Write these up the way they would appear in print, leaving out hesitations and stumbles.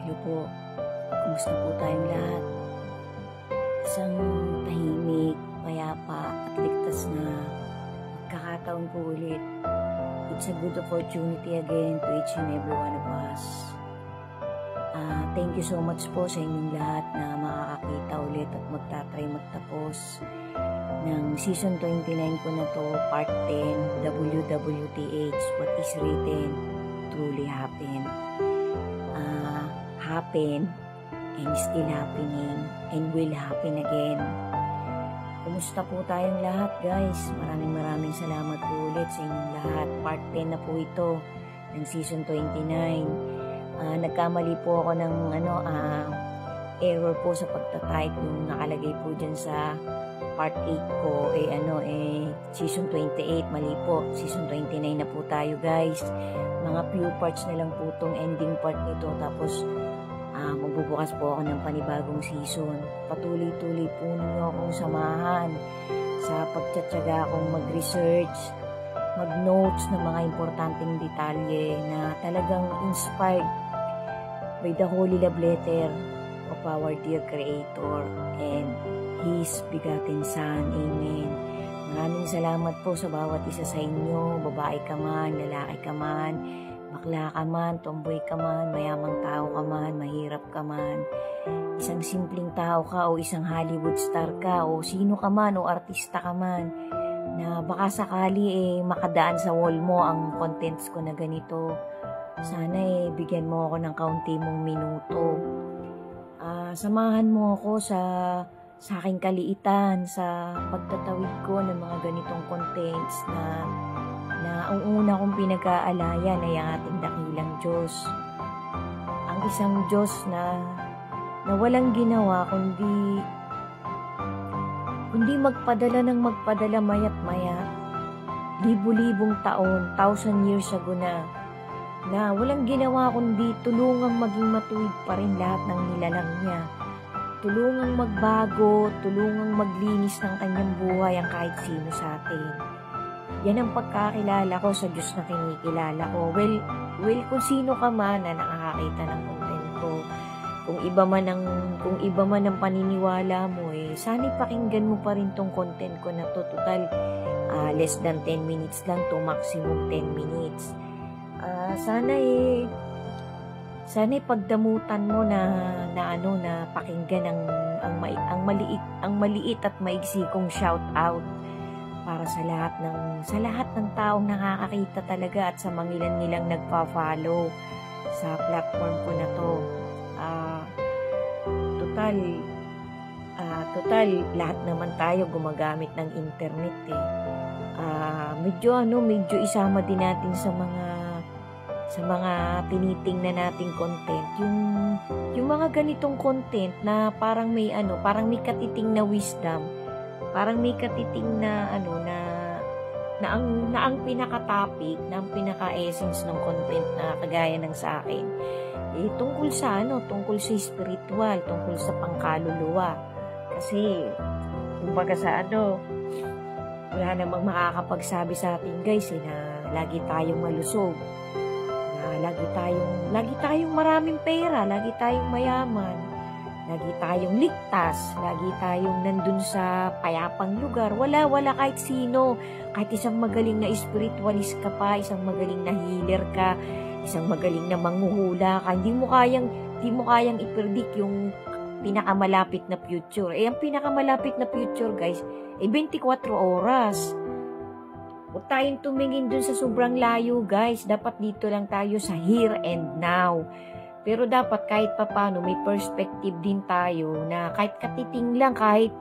Hello po. Kumusta po tayong lahat? Isang tahimik, payapa at ligtas na pagkakataon po ulit. It's a good opportunity again to each and every one of us. Thank you so much po sa inyong lahat na makakakita ulit at magtatry magtapos ng season 29 po na to, part 10, WWTH, What is Written Truly Happened. Happen and still happening and will happen again. Kumusta po tayong lahat, guys? Maraming salamat po ulit sa inyong lahat. Part 10 na po ito ng season 29. Nagkamali po ako ng error po sa pagta-type. Yung nakalagay po dyan sa part 8 ko season 28. Mali po, season 29 na po tayo, guys. Mga few parts na lang po tong ending part nito, tapos magbubukas po ako ng panibagong season. Patuloy-tuloy po ninyo akong samahan sa pagtsatsaga akong mag-research, mag-notes ng mga importanteng detalye na talagang inspired by the holy love letter of our dear Creator and His begotten Son. Amen. Maraming salamat po sa bawat isa sa inyo, babae ka man, lalaki ka man, bakla ka man, tomboy ka man, mayamang tao ka man, mahirap ka man, isang simpleng tao ka o isang Hollywood star ka o sino ka man o artista ka man na baka sakali makadaan sa wall mo ang contents ko na ganito. Sana bigyan mo ako ng kaunti mong minuto. Samahan mo ako sa aking kaliitan, sa pagtatawid ko ng mga ganitong contents na ang una kong pinag-aalayan ay ang ating dakilang Diyos. Ang isang Diyos na walang ginawa kundi magpadala ng magpadala maya't maya, libu-libong taon, 1,000 years ago na walang ginawa kundi tulungang maging matuwid pa rin lahat ng nilalang niya. Tulungang magbago, tulungang maglinis ng kanyang buhay ang kahit sino sa atin. Yan ang pagkakilala ko sa Diyos na kinikilala ko. Well, kung sino ka man na nakakakita ng content ko, kung iba man ang paniniwala mo, sana pakinggan mo pa rin tong content ko na to. Total, less than 10 minutes lang to, maximum 10 minutes. Sana pagdamutan mo na pakinggan ang maliit at maigsi kong shout out para sa lahat ng taong nakakakita talaga at sa mangilan-ngilang nagpa-follow sa platform ko na to. Total lahat naman tayo gumagamit ng internet medyo isama din natin sa mga tinitingnan nating content, yung mga ganitong content na parang may katiting na wisdom, parang may katiting na ang pinaka-topic, na ang pinaka-essence ng content na kagaya ng sa akin tungkol sa spiritual, tungkol sa pangkaluluwa. Kasi kumbaga wala namang makakapagsabi sa atin, guys, na lagi tayong malusog, na lagi tayong maraming pera, lagi tayong mayaman, lagi tayong ligtas, lagi tayong nandun sa payapang lugar. Wala kahit sino, kahit isang magaling na spiritualist ka pa, isang magaling na healer ka, isang magaling na manghuhula ka, hindi mo kayang i-predict yung pinakamalapit na future. Ang pinakamalapit na future, guys, 24 oras. Huwag tayong tumingin dun sa sobrang layo, guys. Dapat dito lang tayo sa here and now. Pero dapat kahit papano may perspective din tayo na kahit katiting lang, kahit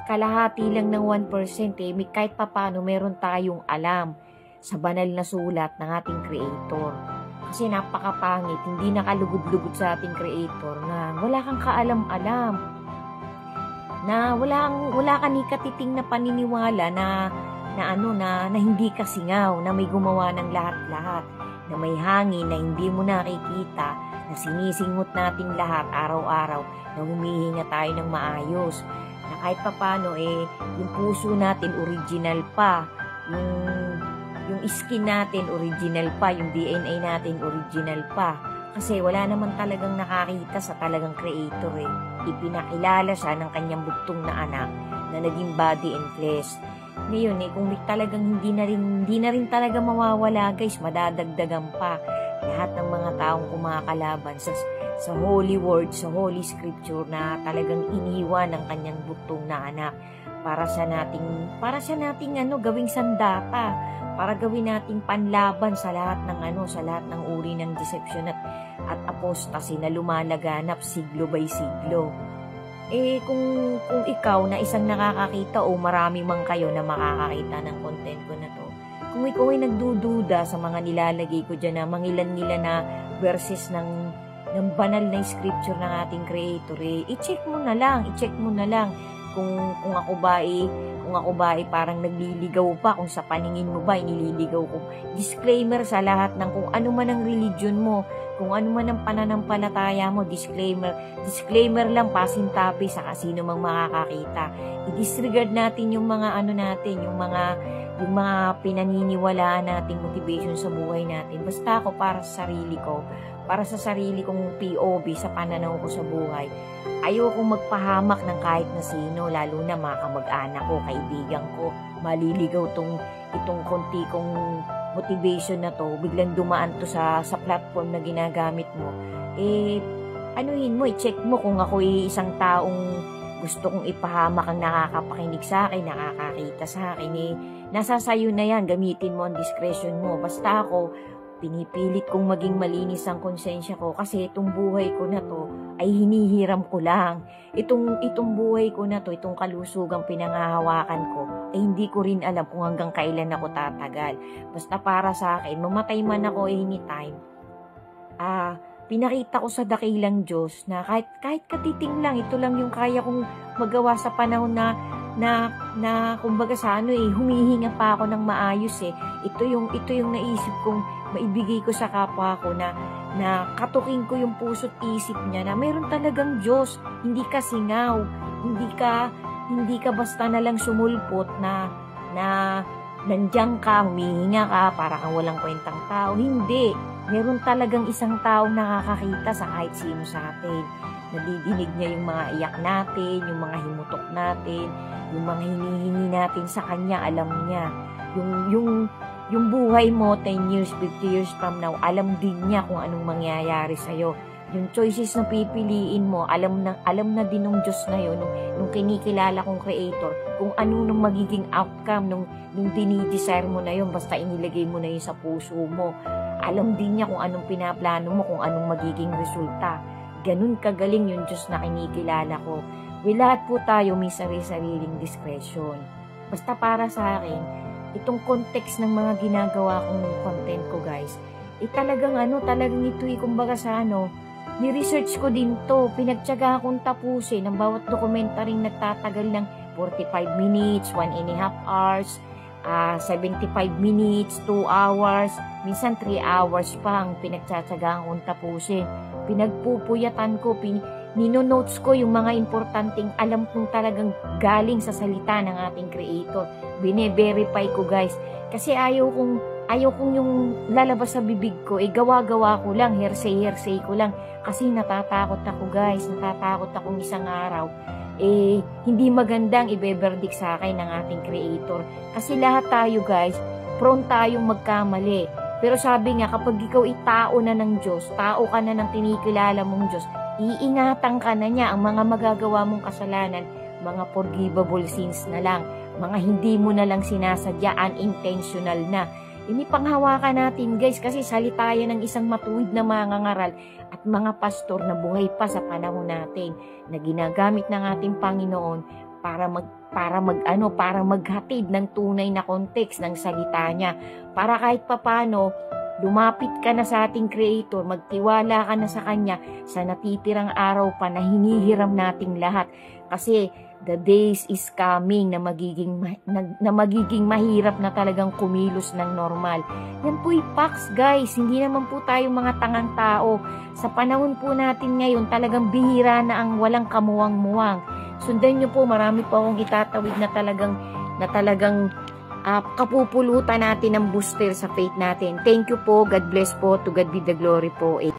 kalahati lang ng 1%, kahit papano meron tayong alam sa banal na sulat ng ating Creator. Kasi napakapangit, hindi nakalugod-lugod sa ating Creator na wala kang kaalam-alam, na wala ka ni katiting na paniniwala na hindi ka singaw, na may gumawa ng lahat-lahat, na may hangin na hindi mo nakikita, na sinisingot nating lahat araw-araw, na humihinga tayo ng maayos, na kahit papano yung puso natin original pa, yung skin natin original pa, yung DNA natin original pa, Kasi wala naman talagang nakakita sa talagang creator eh. Ipinakilala siya ng kanyang bugtong na anak na naging body and flesh. Ngayon eh, kung talagang hindi na rin talaga mawawala guys, madadagdagan pa lahat ng mga taong kumakalaban sa holy word, sa holy scripture na talagang iniwan ng kanyang bugtong na anak para sa nating gawing sandata, para gawin nating panlaban sa lahat ng uri ng deception at apostasy na lumalaganap siglo by siglo. Eh kung ikaw na isang nakakakita o marami man kayo na makakakita ng content ko na to, kung ikaw ay nagdududa sa mga nilalagay ko dyan na mangilan-ngilan na verses ng banal na scripture ng ating creator, i-check mo na lang kung ako ba parang nagliligaw pa, kung sa paningin mo ba nililigaw ko. Disclaimer sa lahat ng kung ano man ang religion mo, kung ano man ang pananampalataya mo, disclaimer lang, pasintabi sa kasino mang makakakita. I-disregard natin yung mga yung mga pinaniniwalaan nating motivation sa buhay natin. Basta ako para sa sarili kong POV sa pananaw ko sa buhay, ayokong magpahamak ng kahit na sino, lalo na mga kamag-anak ko, kaibigan ko, maliligaw itong konti kong motivation na to, biglang dumaan to sa platform na ginagamit mo, i-check mo kung ako isang taong gusto kong ipahamak ang nakakapakinig sa akin, nakakakita sa akin, nasa sayo na yan, gamitin mo ang discretion mo. Basta ako, pinipilit kong maging malinis ang konsensya ko kasi itong buhay ko na to ay hinihiram ko lang. Itong buhay ko na to, itong kalusugang pinangahawakan ko, ay hindi ko rin alam kung hanggang kailan ako tatagal. Basta para sa akin, mamatay man ako anytime. Pinakita ko sa dakilang Diyos na kahit katiting lang, ito lang yung kaya kong magawa sa panahon na kumbaga humihinga pa ako ng maayos eh. Ito yung naisip kong maibigay ko sa kapwa ko na katuking ko yung puso't isip niya na meron talagang Diyos. Hindi ka singaw, hindi ka basta na lang sumulpot na nandiyan ka, humihinga ka, para kang walang kwentang tao. Hindi. Meron talagang isang taong nakakakita sa kahit sino sa atin. Nadidinig niya yung mga iyak natin, yung mga himutok natin, yung mga hinihingi natin sa kanya, alam niya. Yung buhay mo, 10 years, 50 years from now, alam din niya kung anong mangyayari sa'yo. Yung choices na pipiliin mo, alam na din ng Diyos na yun, nung kinikilala kong creator, kung ano nung magiging outcome nung dinidesire mo na yun, basta inilagay mo na yun sa puso mo. Alam din niya kung anong pinaplano mo, kung anong magiging resulta. Ganun kagaling yung Diyos na kinikilala ko. Lahat po tayo may sarili-sariling discretion. Basta para sa akin, itong context ng mga ginagawa kong content ko guys, talagang ito kumbaga ni-research ko din to, pinagtyaga akong tapusin ang bawat dokumentaryong nagtatagal ng 45 minutes, 1.5 hours, 75 minutes, 2 hours, minsan 3 hours pa ang pinagtsatsagaan kong tapusin. Pinagpupuyatan ko, nino-notes ko yung mga importanteng alam kong talagang galing sa salita ng ating creator. Bine-verify ko guys. Kasi ayaw kong yung lalabas sa bibig ko, gawa-gawa ko lang, hearsay ko lang. Kasi natatakot ako guys, natatakot akong isang araw hindi magandang ibe-verdict sa akin ng ating creator. Kasi lahat tayo guys, prone tayong magkamali. Pero sabi nga, kapag ikaw tao na ng Diyos, tao ka na ng tinikilala mong Diyos, iingatan ka na niya ang mga magagawa mong kasalanan, mga forgivable sins na lang, mga hindi mo na lang sinasadya, unintentional na. Inipanghawakan natin guys kasi salita yan ng isang matuwid na mangangaral at mga pastor na buhay pa sa panahon natin na ginagamit ng ating Panginoon para maghatid ng tunay na context ng salita niya, para kahit papano lumapit ka na sa ating creator, magtiwala ka na sa kanya sa natitirang araw pa na hinihiram nating lahat. Kasi the days is coming na magiging mahirap na talagang kumilos ng normal. Yan po'y facts guys, hindi naman po tayo mga tangang tao. Sa panahon po natin ngayon, talagang bihira na ang walang kamuwang-muwang. Sundan nyo po, marami po akong itatawid na talagang kapupulutan natin ng booster sa faith natin. Thank you po, God bless po, to God be the glory po.